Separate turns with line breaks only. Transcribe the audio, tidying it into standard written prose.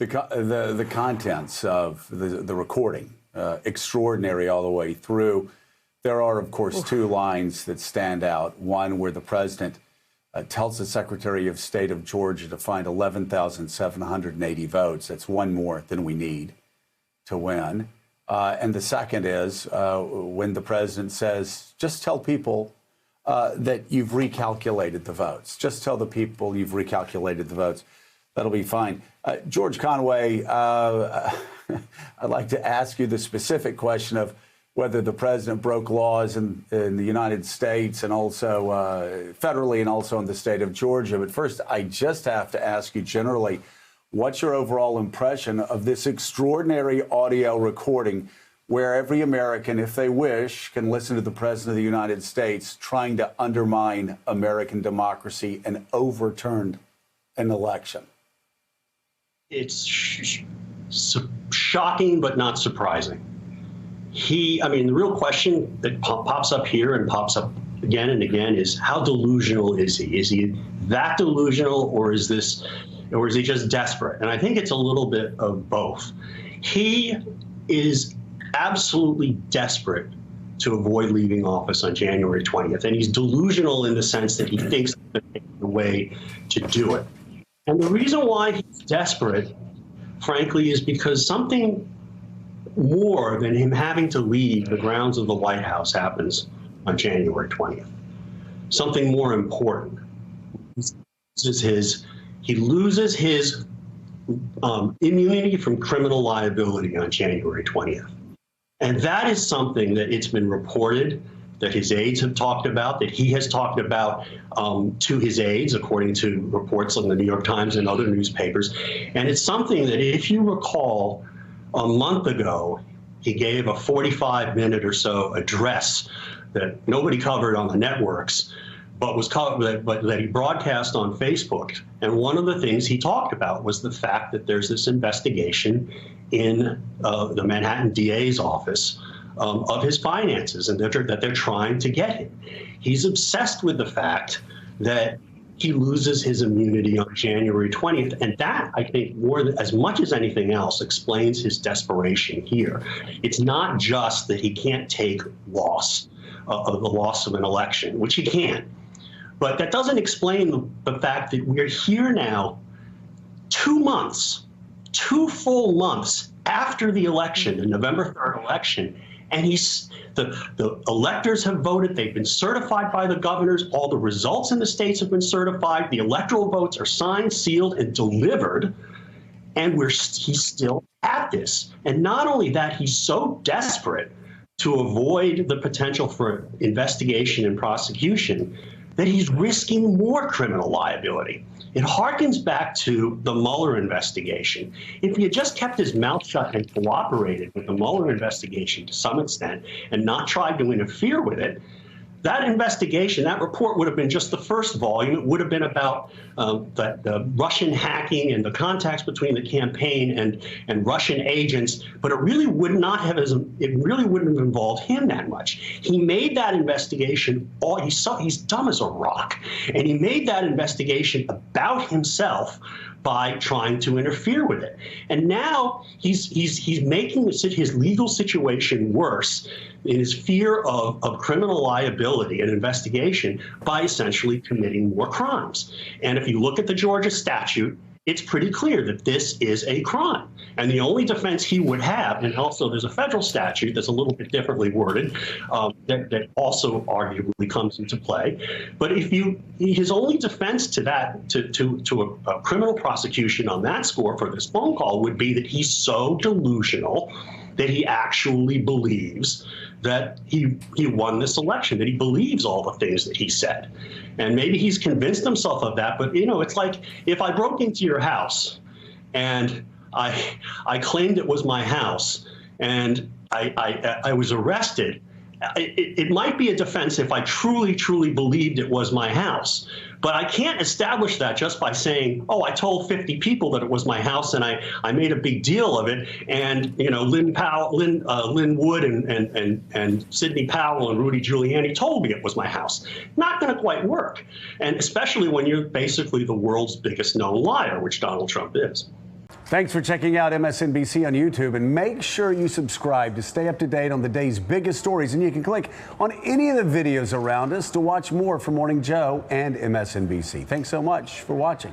The contents of the recording, extraordinary all the way through. There are, of course, two lines that stand out. One where the president tells the Secretary of State of Georgia to find 11,780 votes. That's one more than we need to win. And the second is when the president says, just tell people that you've recalculated the votes. Just tell the people you've recalculated the votes. That'll be fine. George Conway, I'd like to ask you the specific question of whether the president broke laws in the United States and also federally and also in the state of Georgia. But first, I just have to ask you generally, what's your overall impression of this extraordinary audio recording where every American, if they wish, can listen to the president of the United States trying to undermine American democracy and overturn an election?
It's shocking, but not surprising. I mean, the real question that pops up here and pops up again and again is how delusional is he? Is he that delusional, or is he just desperate? And I think it's a little bit of both. He is absolutely desperate to avoid leaving office on January 20th. And he's delusional in the sense that he thinks there's a way to do it. And the reason why he's desperate, frankly, is because something more than him having to leave the grounds of the White House happens on January 20th. Something more important. He loses his immunity from criminal liability on January 20th. And that is something that it's been reported, that his aides have talked about, that he has talked about to his aides, according to reports on the New York Times and other newspapers. And it's something that, if you recall, a month ago, he gave a 45-minute or so address that nobody covered on the networks, but that he broadcast on Facebook. And one of the things he talked about was the fact that there's this investigation in the Manhattan DA's office of his finances, and that they're trying to get him. He's obsessed with the fact that he loses his immunity on January 20th. And that, I think, as much as anything else, explains his desperation here. It's not just that he can't take loss of the loss of an election, which he can. But that doesn't explain the fact that we're here now 2 months, 2 full months after the election, the November 3rd election, and the electors have voted. They've been certified by the governors. All the results in the states have been certified. The electoral votes are signed, sealed, and delivered. And he's still at this. And not only that, he's so desperate to avoid the potential for investigation and prosecution that he's risking more criminal liability. It harkens back to the Mueller investigation. If he had just kept his mouth shut and cooperated with the Mueller investigation to some extent and not tried to interfere with it, that investigation, that report would have been just the first volume. It would have been about the Russian hacking and the contacts between the campaign and Russian agents, but it really wouldn't have involved him that much. He made that investigation, he's dumb as a rock, and he made that investigation about himself by trying to interfere with it. And now he's making his legal situation worse in his fear of criminal liability and investigation by essentially committing more crimes. And if you look at the Georgia statute, it's pretty clear that this is a crime. And the only defense he would have, and also there's a federal statute that's a little bit differently worded, that also arguably comes into play. But his only defense to that, to a criminal prosecution on that score for this phone call would be that he's so delusional that he actually believes that he won this election, that he believes all the things that he said. And maybe he's convinced himself of that, but it's like if I broke into your house and I claimed it was my house and I was arrested, it might be a defense if I truly, truly believed it was my house. But I can't establish that just by saying, oh, I told 50 people that it was my house and I made a big deal of it. And, Lynn Wood and Sidney Powell and Rudy Giuliani told me it was my house. Not going to quite work. And especially when you're basically the world's biggest known liar, which Donald Trump is.
Thanks for checking out MSNBC on YouTube, and make sure you subscribe to stay up to date on the day's biggest stories. And you can click on any of the videos around us to watch more from Morning Joe and MSNBC. Thanks so much for watching.